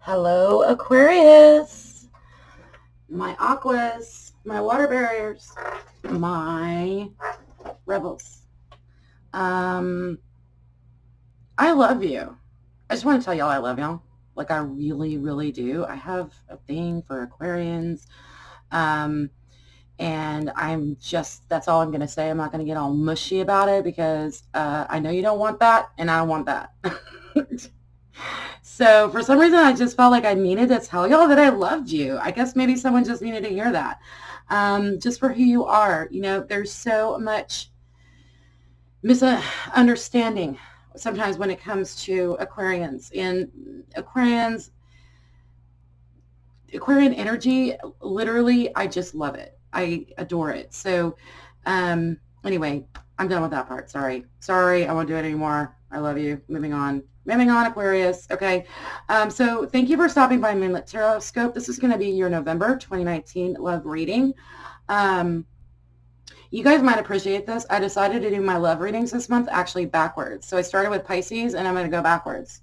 Hello, Aquarius, my aquas, my water barriers, my rebels. I love you. I just want to tell y'all I love y'all. Like I really, really do. I have a thing for Aquarians. Um, and that's all I'm going to say. I'm not going to get all mushy about it because I know you don't want that and I don't want that. So for some reason, I just felt like I needed to tell y'all that I loved you. I guess maybe someone just needed to hear that. Just for who you are. You know, there's so much misunderstanding sometimes when it comes to Aquarians. And Aquarian energy, literally, I just love it. I adore it. So anyway, I'm done with that part. Sorry, I won't do it anymore. I love you. Moving on, Aquarius. Okay. So thank you for stopping by Moonlit Tarot Scope. This is going to be your November 2019 love reading. You guys might appreciate this. I decided to do my love readings this month actually backwards. So I started with Pisces and I'm going to go backwards.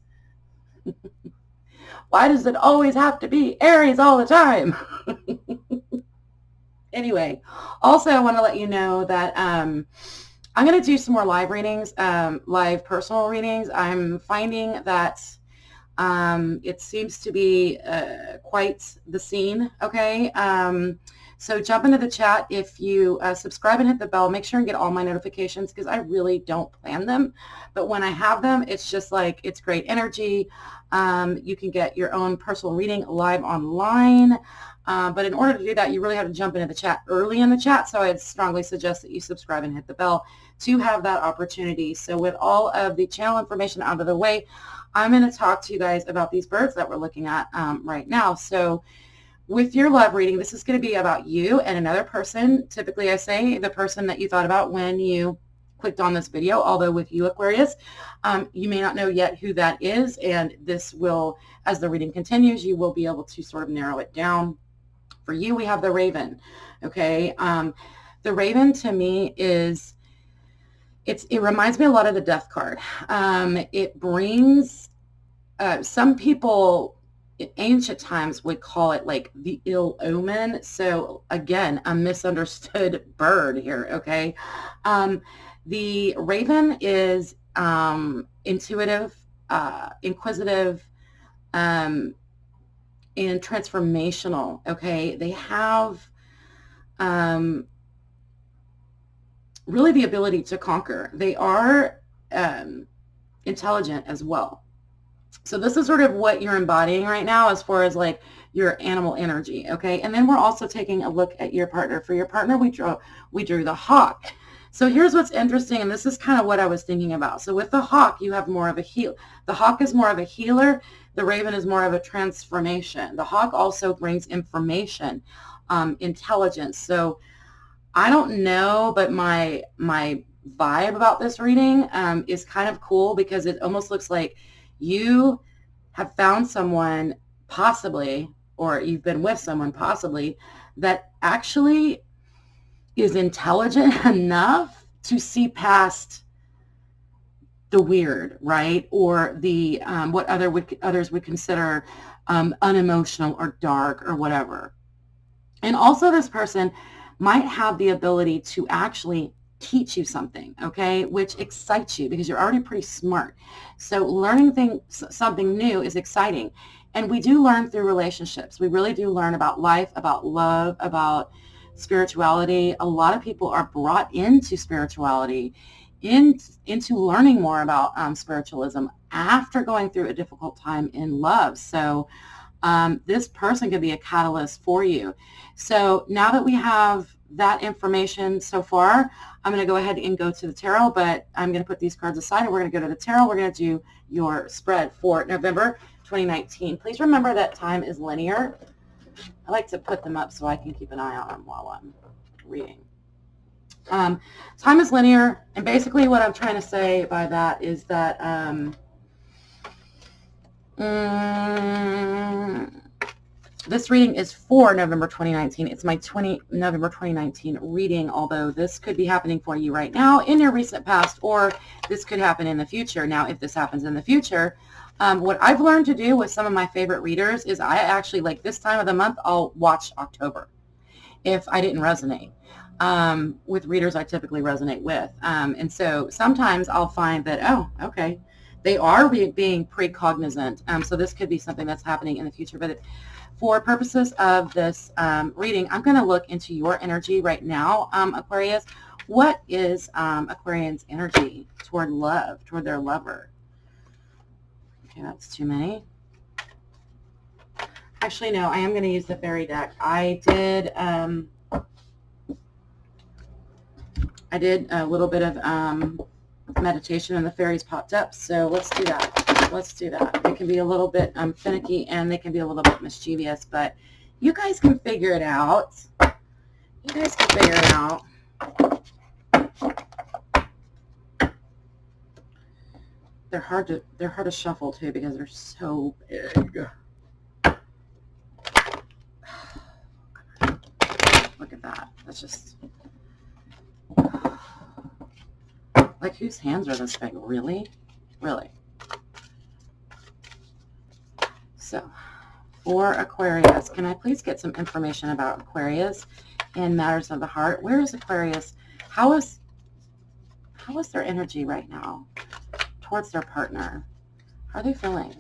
Why does it always have to be Aries all the time? Anyway, also I want to let you know that I'm going to do some more live readings, live personal readings. I'm finding that it seems to be quite the scene, okay? So jump into the chat. If you subscribe and hit the bell, make sure and get all my notifications because I really don't plan them. But when I have them, it's just like, it's great energy. You can get your own personal reading live online. But in order to do that, you really have to jump into the chat early in the chat. So I'd strongly suggest that you subscribe and hit the bell to have that opportunity. So with all of the channel information out of the way, I'm going to talk to you guys about these birds that we're looking at right now. So with your love reading, this is going to be about you and another person. Typically, I say the person that you thought about when you clicked on this video, although with you, Aquarius, you may not know yet who that is, and this will, as the reading continues, you will be able to sort of narrow it down. For you, we have the Raven, okay? The Raven, to me, it reminds me a lot of the Death card. It brings, some people in ancient times would call it like the ill omen. So again, a misunderstood bird here, okay? The Raven is intuitive, inquisitive, and transformational, okay? They have really the ability to conquer. They are intelligent as well. So this is sort of what you're embodying right now as far as like your animal energy, okay? And then we're also taking a look at your partner. For your partner, we drew the hawk. So here's what's interesting, and this is kind of what I was thinking about. So with the hawk, you have more of a heal. The hawk is more of a healer. The Raven is more of a transformation. The hawk also brings information, intelligence. So I don't know, but my vibe about this reading is kind of cool because it almost looks like you have found someone possibly, or you've been with someone possibly, that actually is intelligent enough to see past the weird, right? Or the what others would consider unemotional or dark or whatever. And also this person might have the ability to actually teach you something, okay, which excites you because you're already pretty smart. So learning something new is exciting. And we do learn through relationships. We really do learn about life, about love, about spirituality. A lot of people are brought into spirituality, into learning more about spiritualism after going through a difficult time in love. So this person could be a catalyst for you. So now that we have that information so far, I'm going to go ahead and go to the tarot, but I'm going to put these cards aside and we're going to go to the tarot. We're going to do your spread for November 2019. Please remember that time is linear. I like to put them up so I can keep an eye on them while I'm reading. Time is linear, and basically what I'm trying to say by that is that this reading is for November 2019. It's my November 2019 reading, although this could be happening for you right now in your recent past, or this could happen in the future. Now, if this happens in the future, What I've learned to do with some of my favorite readers is I actually, like this time of the month, I'll watch October if I didn't resonate with readers I typically resonate with. And so sometimes I'll find that, oh, okay, they are being precognizant. So this could be something that's happening in the future. But for purposes of this reading, I'm going to look into your energy right now, Aquarius. What is Aquarian's energy toward love, toward their lover? Okay, that's too many. Actually, no, I am going to use the fairy deck. I did a little bit of meditation and the fairies popped up. So let's do that. Let's do that. They can be a little bit finicky and they can be a little bit mischievous, but you guys can figure it out. You guys can figure it out. They're hard to shuffle too because they're so big. Look at that. That's just like, whose hands are this big? Really? Really? So, for Aquarius, can I please get some information about Aquarius in matters of the heart? Where is Aquarius? How is their energy right now towards their partner? How are they feeling?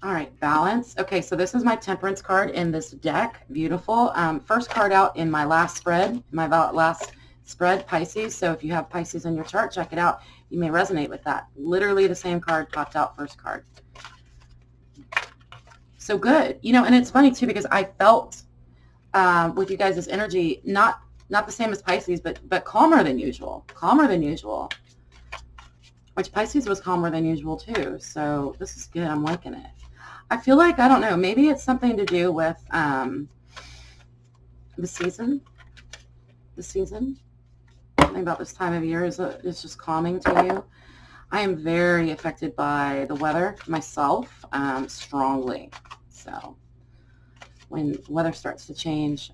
All right, balance. Okay, so this is my temperance card in this deck. Beautiful. First card out in my last spread, Pisces. So if you have Pisces in your chart, check it out. You may resonate with that. Literally the same card popped out first card. So good. You know, and it's funny too because I felt with you guys' energy, not the same as Pisces, but calmer than usual. Calmer than usual. Which Pisces was calmer than usual too. So this is good. I'm liking it. I feel like, I don't know, maybe it's something to do with the season. The season. Something about this time of year is just calming to you. I am very affected by the weather myself, strongly. So when the weather starts to change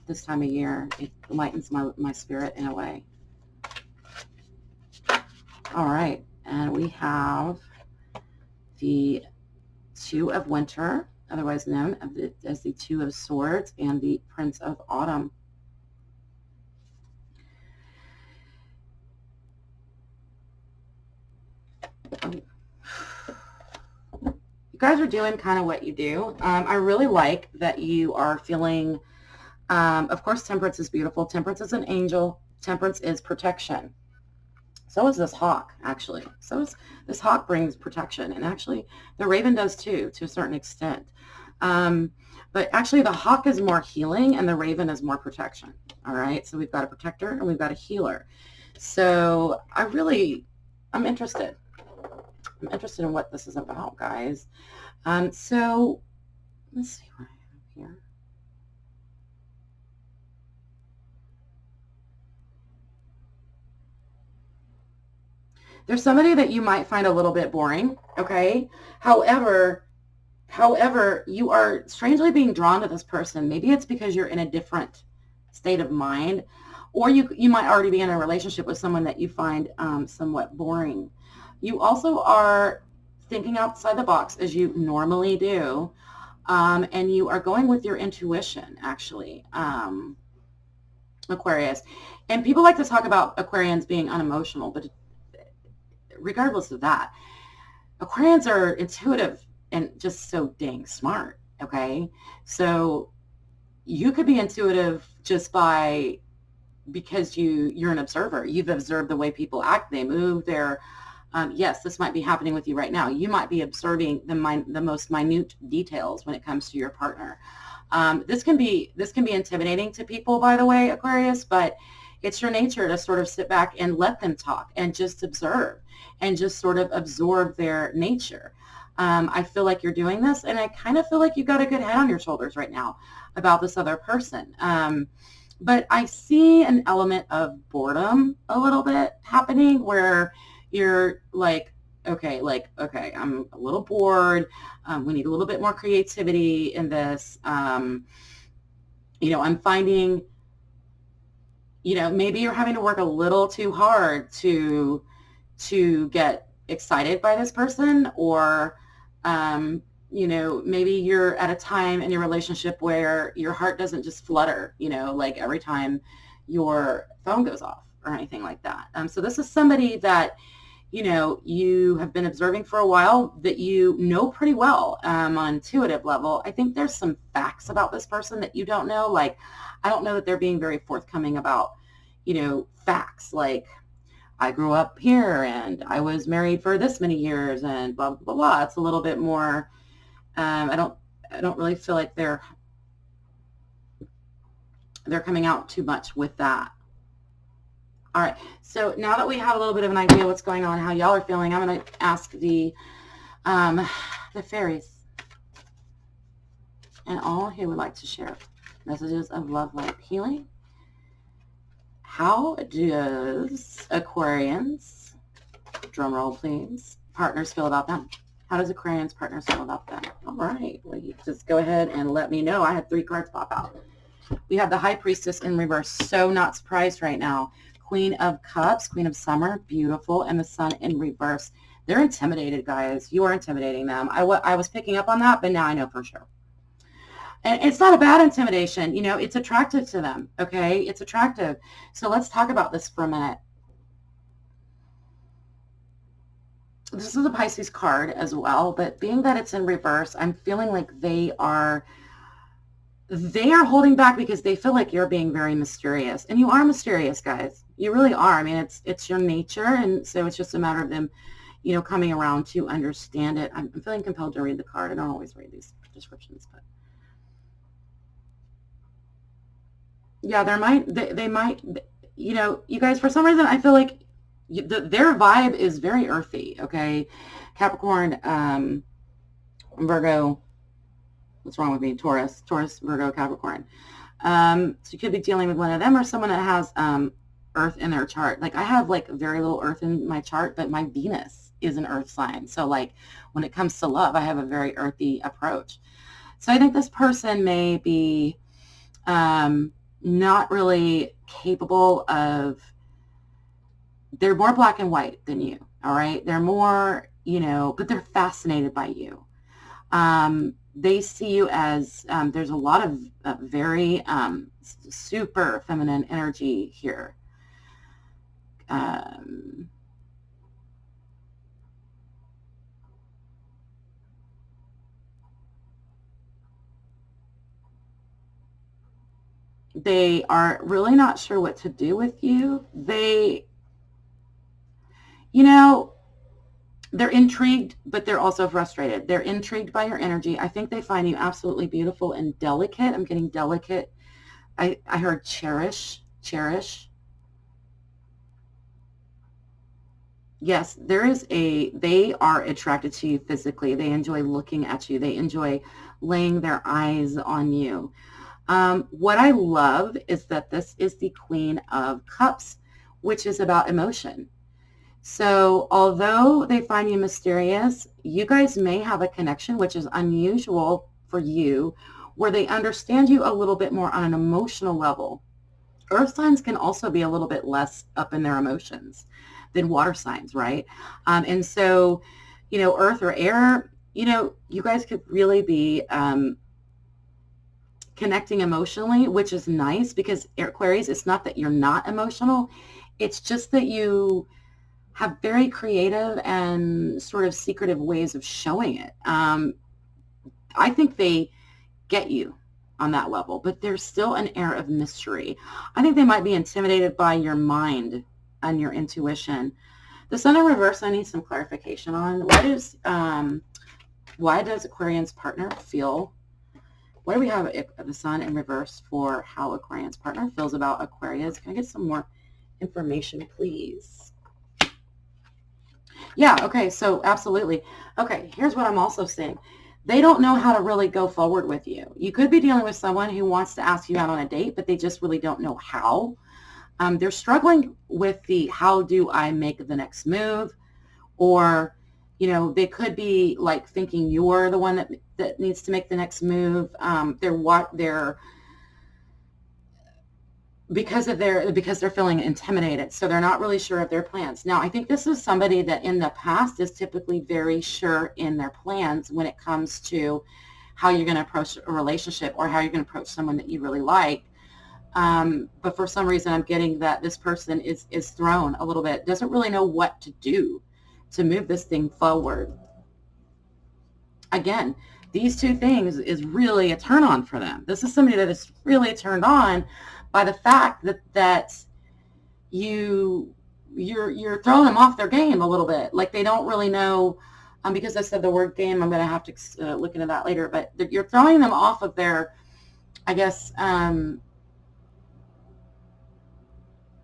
this time of year, it lightens my spirit in a way. All right, and we have the Two of Winter, otherwise known as the Two of Swords, and the Prince of Autumn. You guys are doing kind of what you do. I really like that you are feeling, of course, Temperance is beautiful. Temperance is an angel. Temperance is protection. So is this hawk, actually. This hawk brings protection, and actually the raven does too, to a certain extent. But actually the hawk is more healing and the raven is more protection. All right, so we've got a protector and we've got a healer. So I'm interested. I'm interested in what this is about, guys. So let's see what I have here. There's somebody that you might find a little bit boring, okay? However, you are strangely being drawn to this person. Maybe it's because you're in a different state of mind, or you might already be in a relationship with someone that you find somewhat boring. You also are thinking outside the box, as you normally do, and you are going with your intuition, actually, Aquarius. And people like to talk about Aquarians being unemotional, but regardless of that, Aquarians are intuitive and just so dang smart, okay? So you could be intuitive just because you're an observer. You've observed the way people act, they move, yes, this might be happening with you right now. You might be observing the most minute details when it comes to your partner. This can be intimidating to people, by the way, Aquarius, but it's your nature to sort of sit back and let them talk and just observe and just sort of absorb their nature. I feel like you're doing this, and I kind of feel like you've got a good head on your shoulders right now about this other person. But I see an element of boredom a little bit happening where you're like, okay, I'm a little bored. We need a little bit more creativity in this. I'm finding you know, maybe you're having to work a little too hard to get excited by this person, or you know, maybe you're at a time in your relationship where your heart doesn't just flutter, you know, like every time your phone goes off or anything like that. So this is somebody that, you know, you have been observing for a while, that you know pretty well on intuitive level. I think there's some facts about this person that you don't know. Like, I don't know that they're being very forthcoming about, you know, facts like, I grew up here and I was married for this many years and blah, blah, blah. It's a little bit more, I don't really feel like they're coming out too much with that. All right, so now that we have a little bit of an idea what's going on, how y'all are feeling, I'm going to ask the fairies and all who would like to share messages of love, light, healing. How does Aquarians, drum roll please, partners feel about them? How does Aquarians partners feel about them? All right, well, you just go ahead and let me know. I had 3 cards pop out. We have the High Priestess in reverse, so not surprised right now. Queen of Cups, Queen of Summer, beautiful, and the Sun in reverse. They're intimidated, guys. You are intimidating them. I was picking up on that, but now I know for sure. And it's not a bad intimidation. You know, it's attractive to them, okay? It's attractive. So let's talk about this for a minute. This is a Pisces card as well, but being that it's in reverse, I'm feeling like they are holding back because they feel like you're being very mysterious. And you are mysterious, guys. You really are. I mean, it's your nature, and so it's just a matter of them, you know, coming around to understand it. I'm feeling compelled to read the card. I don't always read these descriptions, but yeah, they might, you know, you guys, for some reason, I feel like their vibe is very earthy, okay? Capricorn, Virgo, what's wrong with me? Taurus, Virgo, Capricorn. So you could be dealing with one of them or someone that has Earth in their chart. Like, I have like very little Earth in my chart, but my Venus is an Earth sign. So like when it comes to love, I have a very earthy approach. So I think this person may be not really capable of, they're more black and white than you, all right? They're more, you know, but they're fascinated by you. They see you as, there's a lot of very super feminine energy here. They are really not sure what to do with you. They, you know, they're intrigued, but they're also frustrated. They're intrigued by your energy. I think they find you absolutely beautiful and delicate. I'm getting delicate. I heard cherish. Yes, they are attracted to you physically. They enjoy looking at you. They enjoy laying their eyes on you. What I love is that this is the Queen of Cups, which is about emotion. So although they find you mysterious, you guys may have a connection, which is unusual for you, where they understand you a little bit more on an emotional level. Earth signs can also be a little bit less up in their emotions than water signs, right? And so, you know, earth or air, you know, you guys could really be connecting emotionally, which is nice because Aquarius, it's not that you're not emotional. It's just that you have very creative and sort of secretive ways of showing it. I think they get you on that level, but there's still an air of mystery. I think they might be intimidated by your mind and your intuition. The Sun in reverse, I need some clarification on. Why does Aquarian's partner feel, why do we have the Sun in reverse for how Aquarian's partner feels about Aquarius? Can I get some more information, please? Yeah, okay, so absolutely. Okay, here's what I'm also seeing. They don't know how to really go forward with you. You could be dealing with someone who wants to ask you out on a date, but they just really don't know how. They're struggling with the how do I make the next move, or, you know, they could be like thinking you're the one that needs to make the next move. They're because they're feeling intimidated. So they're not really sure of their plans. Now, I think this is somebody that in the past is typically very sure in their plans when it comes to how you're going to approach a relationship or how you're going to approach someone that you really like. But for some reason, I'm getting that this person is thrown a little bit, doesn't really know what to do to move this thing forward. Again, these two things is really a turn on for them. This is somebody that is really turned on by the fact that you're throwing them off their game a little bit. Like they don't really know, because I said the word game, I'm going to have to look into that later, but you're throwing them off of their, I guess,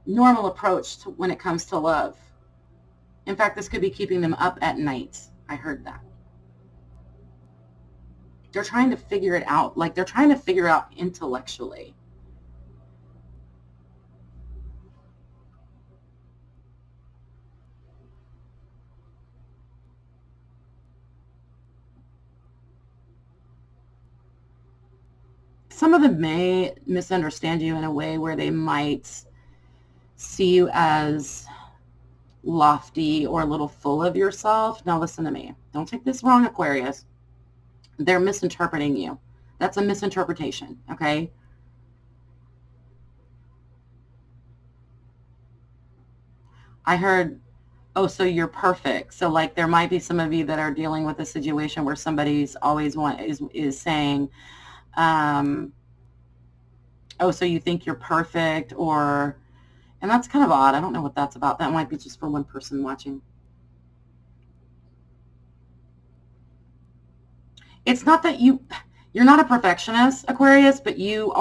normal approach to when it comes to love. In fact, this could be keeping them up at night. I heard that. They're trying to figure it out. Like they're trying to figure out intellectually. Some of them may misunderstand you in a way where they might see you as lofty or a little full of yourself. Now listen to me. Don't take this wrong, Aquarius. They're misinterpreting you. That's a misinterpretation, okay? I heard, oh, so you're perfect. So like there might be some of you that are dealing with a situation where somebody's always is saying, oh, so you think you're perfect, or, and that's kind of odd. I don't know what that's about. That might be just for one person watching. It's not that you're not a perfectionist, Aquarius, but you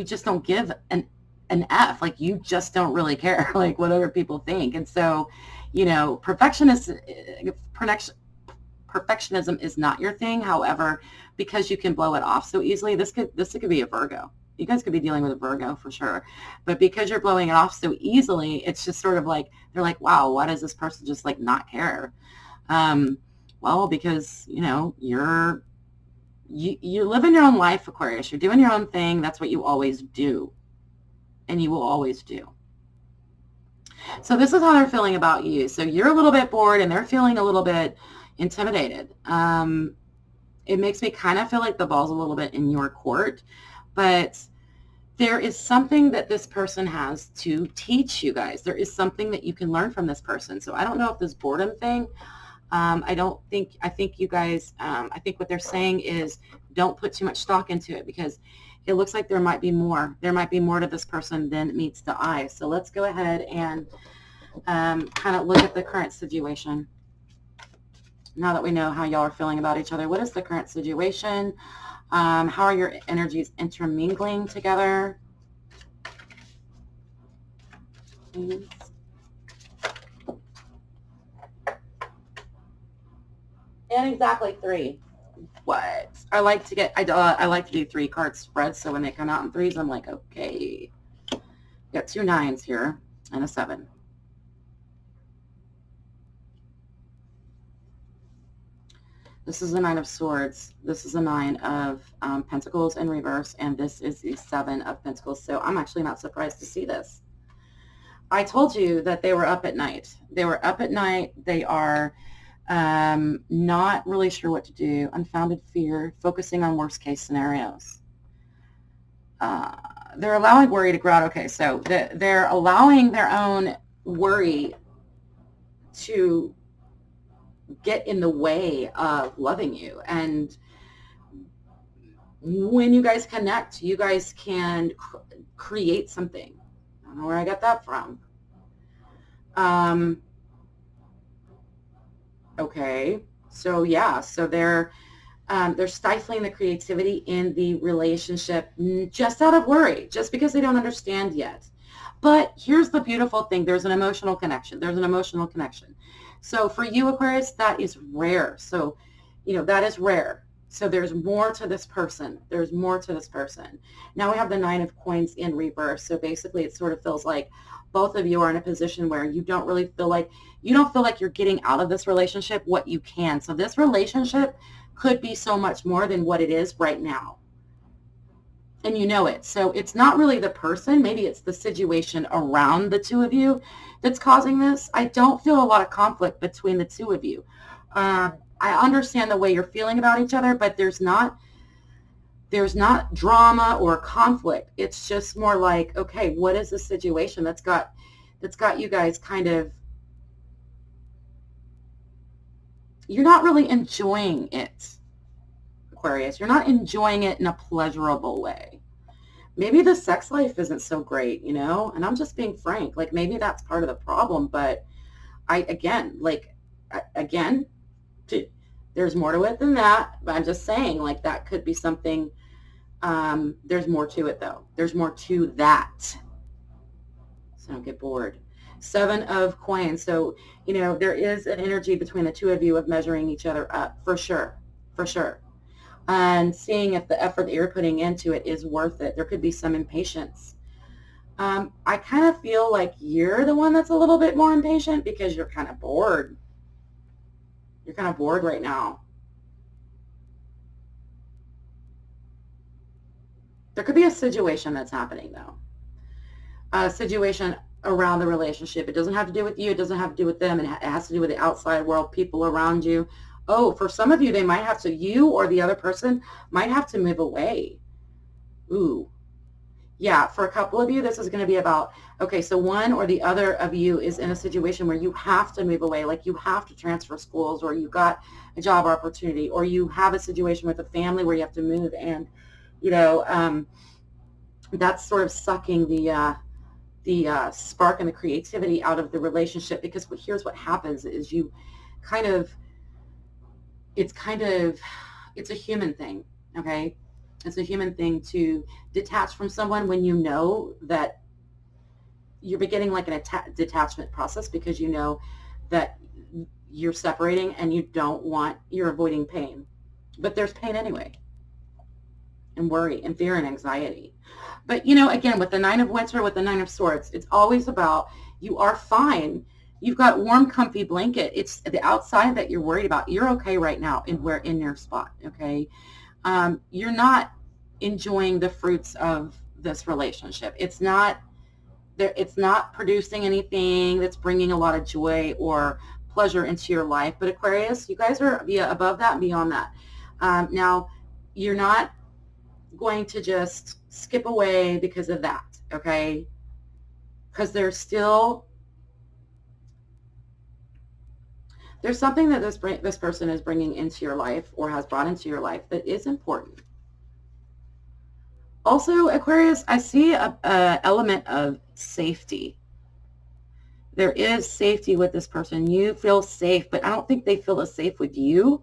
just don't give an F. Like you just don't really care like what other people think. And so, perfectionism is not your thing. However, because you can blow it off so easily, this could be a Virgo. You guys could be dealing with a Virgo for sure. But because you're blowing it off so easily, it's just sort of like, they're like, wow, why does this person just like not care? Well, because, you're living your own life, Aquarius. You're doing your own thing. That's what you always do. And you will always do. So this is how they're feeling about you. So you're a little bit bored and they're feeling a little bit intimidated. It makes me kind of feel like the ball's a little bit in your court, but there is something that this person has to teach you guys. There is something that you can learn from this person. So I don't know if this boredom thing, I think you guys, I think what they're saying is don't put too much stock into it, because it looks like there might be more. There might be more to this person than meets the eye. So let's go ahead and kind of look at the current situation. Now that we know how y'all are feeling about each other, what is the current situation? How are your energies intermingling together? Please. And exactly 3. What? I like to do 3 card spreads, so when they come out in 3s, I'm like, okay. Got 2 9s here and a 7. This is the 9 of Swords. This is the 9 of Pentacles in reverse, and this is the 7 of Pentacles. So I'm actually not surprised to see this. I told you that they were up at night. They were up at night. They are not really sure what to do. Unfounded fear, focusing on worst case scenarios. They're allowing worry to grow out. Okay, so they're allowing their own worry to get in the way of loving you. And when you guys connect, you guys can create something. I don't know where I got that from. Okay, so yeah, so they're stifling the creativity in the relationship just out of worry, just because they don't understand yet. But here's the beautiful thing. There's an emotional connection. There's an emotional connection. So for you, Aquarius, that is rare. So, that is rare. So there's more to this person. There's more to this person. Now we have the 9 of Coins in reverse. So basically it sort of feels like both of you are in a position where you don't feel like you're getting out of this relationship what you can. So this relationship could be so much more than what it is right now. and you know it. So it's not really the person. Maybe it's the situation around the two of you that's causing this. I don't feel a lot of conflict between the two of you. I understand the way you're feeling about each other, but there's not drama or conflict. It's just more like, okay, what is the situation that's got you guys kind of, you're not really enjoying it, Aquarius. You're not enjoying it in a pleasurable way. Maybe the sex life isn't so great, and I'm just being frank. Like, maybe that's part of the problem, but again, there's more to it than that, but I'm just saying, like, that could be something. There's more to it, though. There's more to that. So don't get bored. 7 of coins. So, there is an energy between the two of you of measuring each other up, for sure, and seeing if the effort that you're putting into it is worth it. There could be some impatience. I kind of feel like you're the one that's a little bit more impatient because you're kind of bored. You're kind of bored right now. There could be a situation that's happening, though. A situation around the relationship. It doesn't have to do with you. It doesn't have to do with them. It has to do with the outside world, people around you. Oh, for some of you, they might have to, you or the other person might have to move away. Ooh. Yeah, for a couple of you, this is going to be about, okay, so one or the other of you is in a situation where you have to move away, like you have to transfer schools, or you got a job opportunity, or you have a situation with a family where you have to move, and, that's sort of sucking the spark and the creativity out of the relationship, because here's what happens is you kind of, it's a human thing, okay? It's a human thing to detach from someone when you know that you're beginning like an detachment process, because you know that you're separating and you're avoiding pain. But there's pain anyway, and worry and fear and anxiety. But, again, with the 9 of Winter, with the 9 of Swords, it's always about, you are fine. You've got warm, comfy blanket. It's the outside that you're worried about. You're okay right now in your spot, okay? You're not enjoying the fruits of this relationship. It's not producing anything that's bringing a lot of joy or pleasure into your life. But Aquarius, you guys are above that and beyond that. Now, you're not going to just skip away because of that, okay? Because there's something that this person is bringing into your life, or has brought into your life, that is important. Also, Aquarius, I see a element of safety. There is safety with this person. You feel safe, but I don't think they feel as safe with you,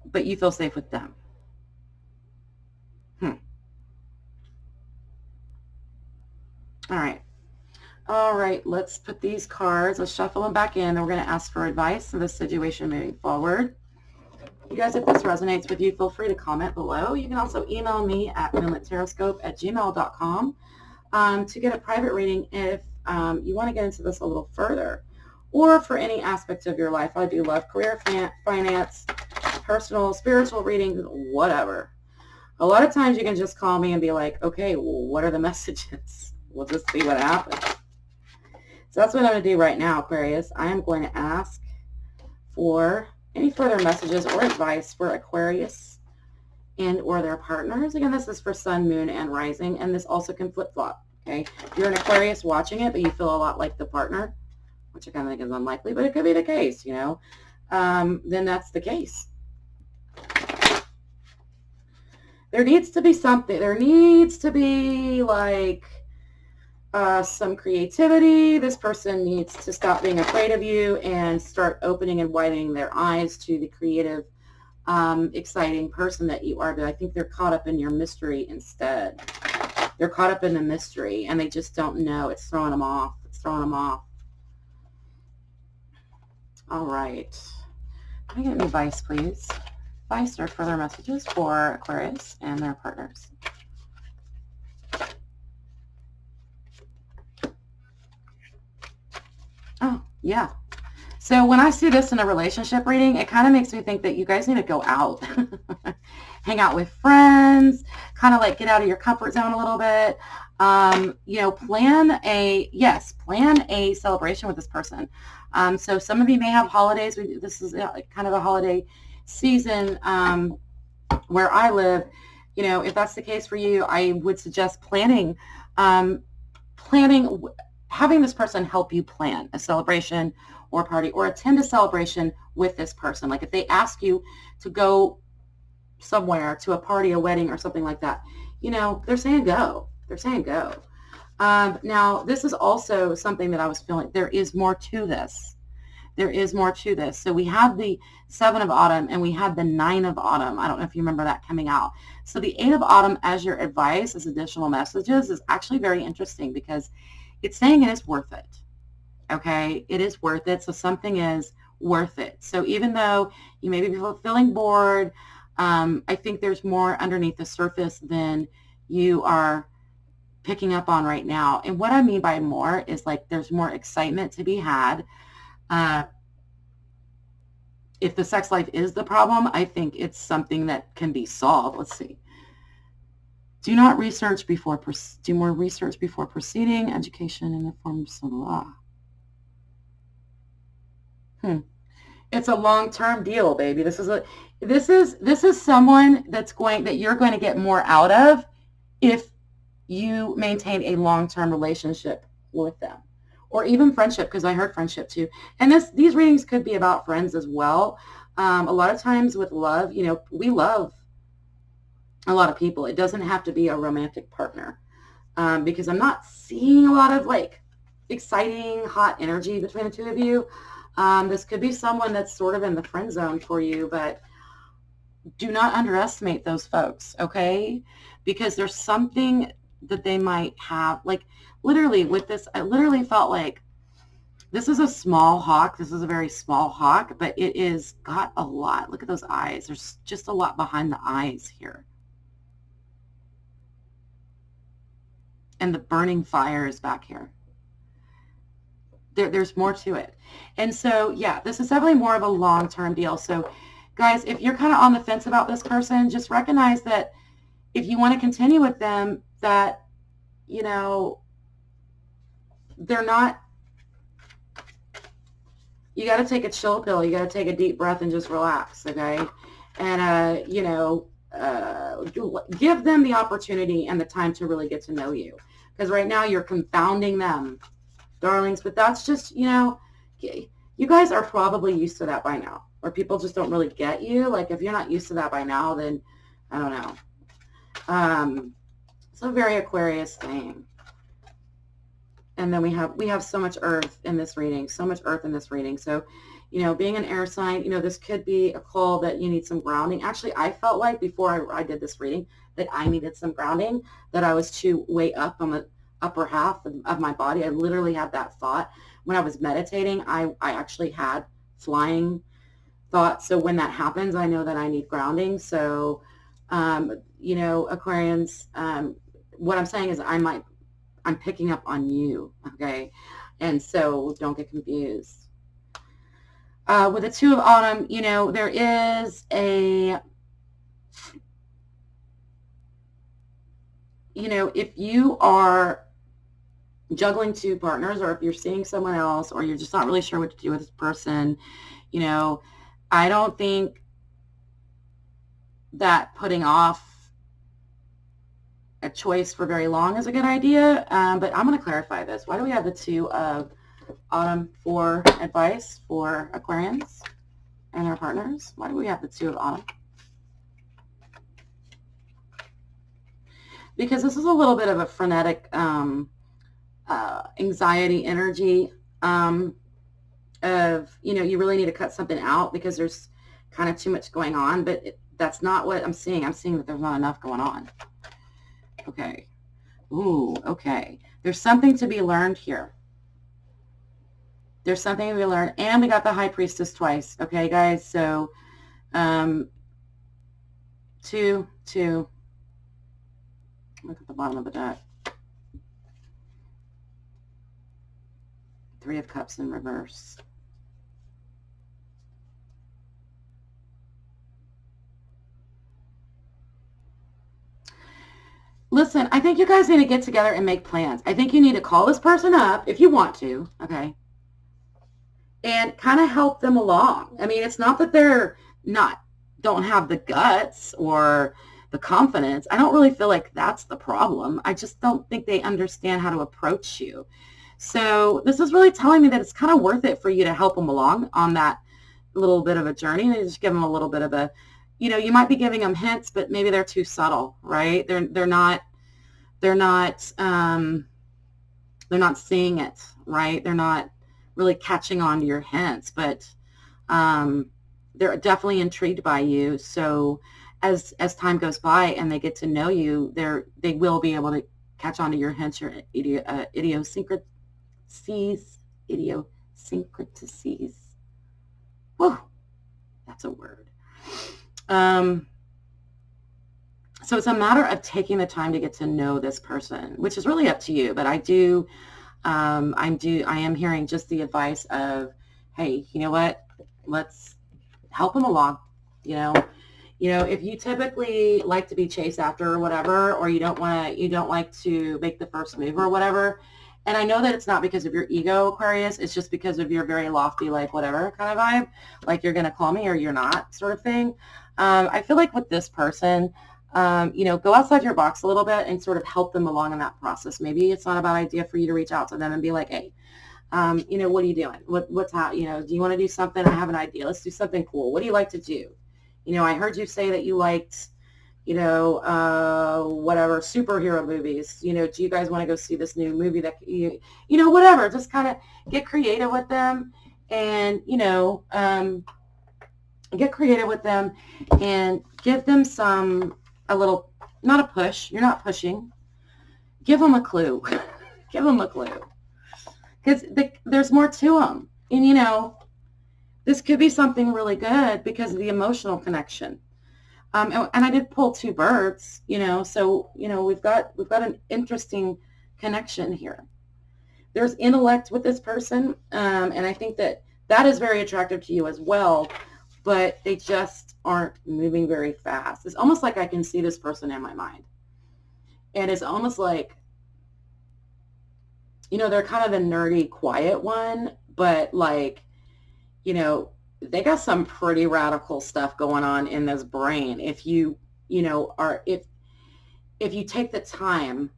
but you feel safe with them. All right, let's put these cards, let's shuffle them back in, and we're going to ask for advice in this situation moving forward. You guys, if this resonates with you, feel free to comment below. You can also email me at moonlightaroscope@gmail.com to get a private reading if you want to get into this a little further, or for any aspect of your life. I do love career, finance, personal, spiritual readings, whatever. A lot of times you can just call me and be like, okay, well, what are the messages? We'll just see what happens. So that's what I'm going to do right now, Aquarius. I am going to ask for any further messages or advice for Aquarius and or their partners. Again, this is for Sun, Moon, and Rising, and this also can flip-flop, okay? If you're an Aquarius watching it, but you feel a lot like the partner, which I kind of think is unlikely, but it could be the case, then that's the case. There needs to be something. There needs to be, like, some creativity. This person needs to stop being afraid of you and start opening and widening their eyes to the creative, exciting person that you are. But I think they're caught up in your mystery instead. They're caught up in the mystery, and they just don't know. It's throwing them off. All right. Can I get any advice, please? Advice or further messages for Aquarius and their partners. Oh, yeah. So when I see this in a relationship reading, it kind of makes me think that you guys need to go out hang out with friends, kind of like get out of your comfort zone a little bit. Plan a celebration with this person. So some of you may have holidays. This is kind of a holiday season where I live. If that's the case for you, I would suggest um, planning, having this person help you plan a celebration or party, or attend a celebration with this person. Like if they ask you to go somewhere to a party, a wedding, or something like that, they're saying go. They're saying go. Now, this is also something that I was feeling. There is more to this. There is more to this. So we had the 7 of Autumn and we had the 9 of Autumn. I don't know if you remember that coming out. So the 8 of Autumn as your advice, as additional messages, is actually very interesting because it's saying it is worth it. Okay, it is worth it. So something is worth it. So even though you may be feeling bored, I think there's more underneath the surface than you are picking up on right now. And what I mean by more is like there's more excitement to be had. If the sex life is the problem, I think it's something that can be solved. Let's see. Do more research before proceeding. Education in the forms of law. It's a long-term deal, baby. This is someone that you're going to get more out of if you maintain a long-term relationship with them, or even friendship, because I heard friendship too. And these readings could be about friends as well. A lot of times with love, we love a lot of people. It doesn't have to be a romantic partner, because I'm not seeing a lot of like exciting, hot energy between the two of you. This could be someone that's sort of in the friend zone for you, but do not underestimate those folks, okay? Because there's something that they might have, like literally with this, I literally felt like this is a small hawk. This is a very small hawk, but it is got a lot. Look at those eyes. There's just a lot behind the eyes here. And the burning fire is back here. There's more to it. And so, yeah, this is definitely more of a long-term deal. So, guys, if you're kind of on the fence about this person, just recognize that if you want to continue with them, that, they're not, you got to take a chill pill. You got to take a deep breath and just relax, okay? And, give them the opportunity and the time to really get to know you. Because right now you're confounding them, darlings, but that's just, you guys are probably used to that by now, or people just don't really get you. Like if you're not used to that by now, then I don't know. It's a very Aquarius thing. And then we have so much earth in this reading, so being an air sign, this could be a call that you need some grounding. Actually, I felt like before I did this reading that I needed some grounding, that I was too way up on the upper half of my body. I literally had that thought. When I was meditating, I actually had flying thoughts. So when that happens, I know that I need grounding. So, Aquarians, what I'm saying is I'm picking up on you, okay? And so don't get confused. With the 2 of Autumn, there is a, if you are juggling 2 partners, or if you're seeing someone else, or you're just not really sure what to do with this person, I don't think that putting off a choice for very long is a good idea. But I'm going to clarify this. Why do we have the 2 of Autumn for advice for Aquarians and their partners? Why do we have the 2 of Autumn? Because this is a little bit of a frenetic anxiety energy of, you really need to cut something out because there's kind of too much going on, but that's not what I'm seeing. I'm seeing that there's not enough going on. Okay. Ooh, okay. There's something to be learned here. There's something to be learned. And we got the High Priestess twice. Okay, guys. So, 2, 2. Look at the bottom of the deck. 3 of Cups in reverse. Listen, I think you guys need to get together and make plans. I think you need to call this person up if you want to, okay, and kind of help them along. I mean, it's not that they're don't have the guts or the confidence. I don't really feel like that's the problem. I just don't think they understand how to approach you. So this is really telling me that it's kind of worth it for you to help them along on that little bit of a journey, and just give them a little bit of a, you might be giving them hints, but maybe they're too subtle, right? They're not seeing it, right? They're not really catching on to your hints, but they're definitely intrigued by you. So as time goes by and they get to know you, they will be able to catch on to your hints, your idiosyncrasies. Whoa, that's a word. So it's a matter of taking the time to get to know this person, which is really up to you. But I am hearing just the advice of, hey, you know what? Let's help them along. If you typically like to be chased after or whatever, or you don't like to make the first move or whatever. And I know that it's not because of your ego, Aquarius. It's just because of your very lofty, like whatever kind of vibe, like you're going to call me or you're not sort of thing. I feel like with this person, go outside your box a little bit and sort of help them along in that process. Maybe it's not a bad idea for you to reach out to them and be like, hey, what are you doing? What's how, do you want to do something? I have an idea. Let's do something cool. What do you like to do? I heard you say that you liked, whatever, superhero movies. Do you guys want to go see this new movie that, whatever, just kind of get creative with them and, get creative with them and give them a little, not a push. You're not pushing. Give them a clue. Give them a clue. Because there's more to them. And, this could be something really good because of the emotional connection. And I did pull two birds, so, we've got an interesting connection here. There's intellect with this person, and I think that is very attractive to you as well, but they just aren't moving very fast. It's almost like I can see this person in my mind. And it's almost like, they're kind of the nerdy, quiet one, but like, they got some pretty radical stuff going on in this brain. If you, if you take the time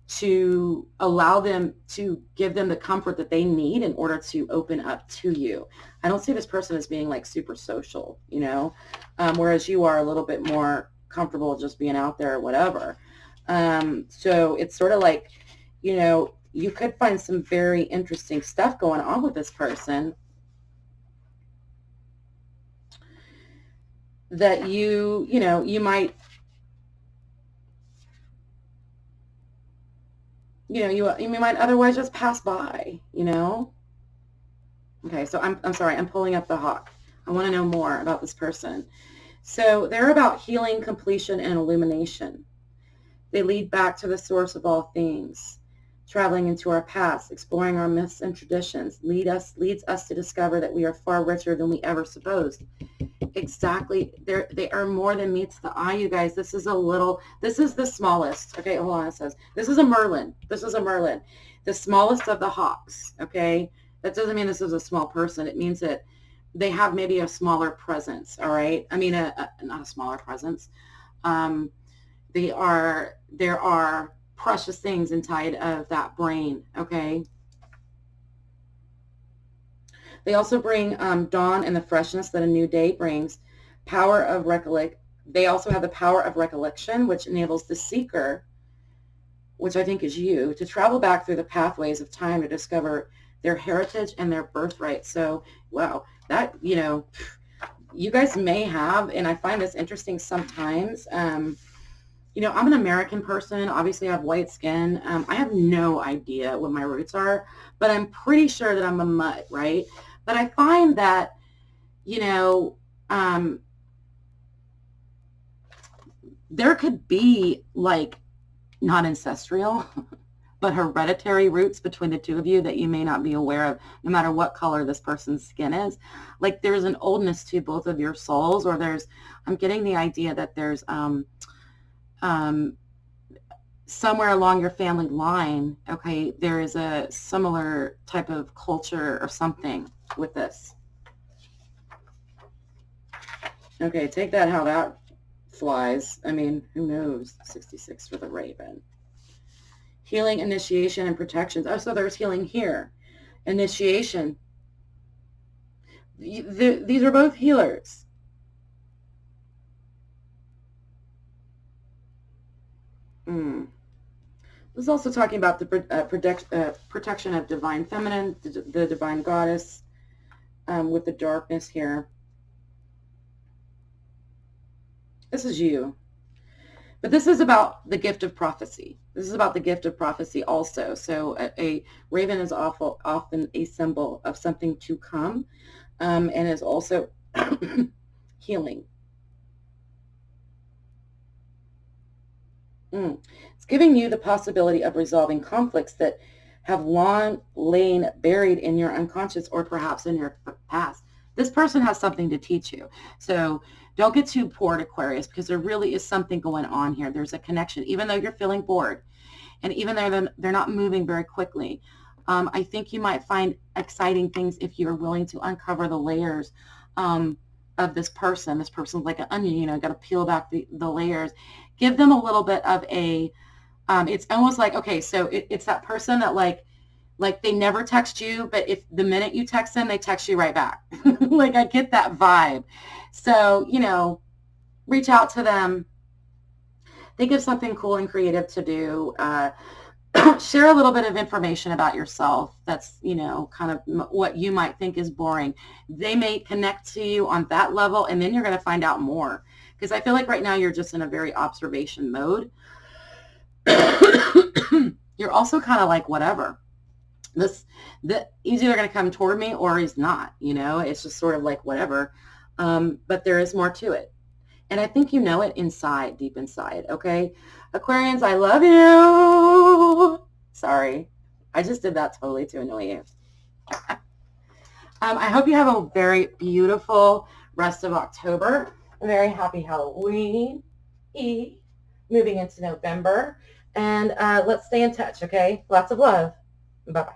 to allow them, to give them the comfort that they need in order to open up to you. I don't see this person as being like super social, whereas you are a little bit more comfortable just being out there or whatever. So it's sort of like, you could find some very interesting stuff going on with this person that you might, you might otherwise just pass by, Okay, so I'm sorry, I'm pulling up the hawk. I want to know more about this person. So they're about healing, completion, and illumination. They lead back to the source of all things. Traveling into our past, exploring our myths and traditions, leads us to discover that we are far richer than we ever supposed. Exactly. They are more than meets the eye, you guys. This is the smallest. Okay, hold on. It says, this is a Merlin. The smallest of the hawks. Okay. That doesn't mean this is a small person. It means that they have maybe a smaller presence. All right. I mean, not a smaller presence. There are precious things inside of that brain. Okay. They also bring dawn and the freshness that a new day brings. They also have the power of recollection, which enables the seeker, which I think is you, to travel back through the pathways of time to discover their heritage and their birthright. So, wow, that, you guys may have, and I find this interesting sometimes. I'm an American person. Obviously, I have white skin. I have no idea what my roots are, but I'm pretty sure that I'm a mutt, right? But I find that, there could be like not ancestral, but hereditary roots between the two of you that you may not be aware of, no matter what color this person's skin is. Like there's an oldness to both of your souls, or I'm getting the idea that there's, somewhere along your family line, okay, there is a similar type of culture or something with this. Okay, take that how that flies. I mean, who knows? 66 for the Raven. Healing, initiation, and protections. Oh, so there's healing here. Initiation. These are both healers. This is also talking about the protection of divine feminine, the divine goddess, with the darkness here. This is you. But this is about the gift of prophecy. This is about the gift of prophecy also. So a raven is often a symbol of something to come, and is also healing. It's giving you the possibility of resolving conflicts that have long lain buried in your unconscious or perhaps in your past. This person has something to teach you. So don't get too bored, Aquarius, because there really is something going on here. There's a connection. Even though you're feeling bored, and even though they're not moving very quickly, I think you might find exciting things if you're willing to uncover the layers of this person. This person's like an onion, you know, got to peel back the layers. Give them a little bit of a, it's almost like, okay, so it's that person that like they never text you, but if the minute you text them, they text you right back. Like I get that vibe. So, you know, reach out to them. Think of something cool and creative to do. Share a little bit of information about yourself that's, you know, kind of what you might think is boring. They may connect to you on that level, and then you're going to find out more. Because I feel like right now you're just in a very observation mode. You're also kind of like, whatever. He's either going to come toward me or he's not, you know. It's just sort of like whatever. But there is more to it. And I think you know it inside, deep inside, okay? Aquarians, I love you. Sorry. I just did that totally to annoy you. I hope you have a very beautiful rest of October. A very happy Halloween Eve, moving into November. And let's stay in touch, okay? Lots of love. Bye-bye.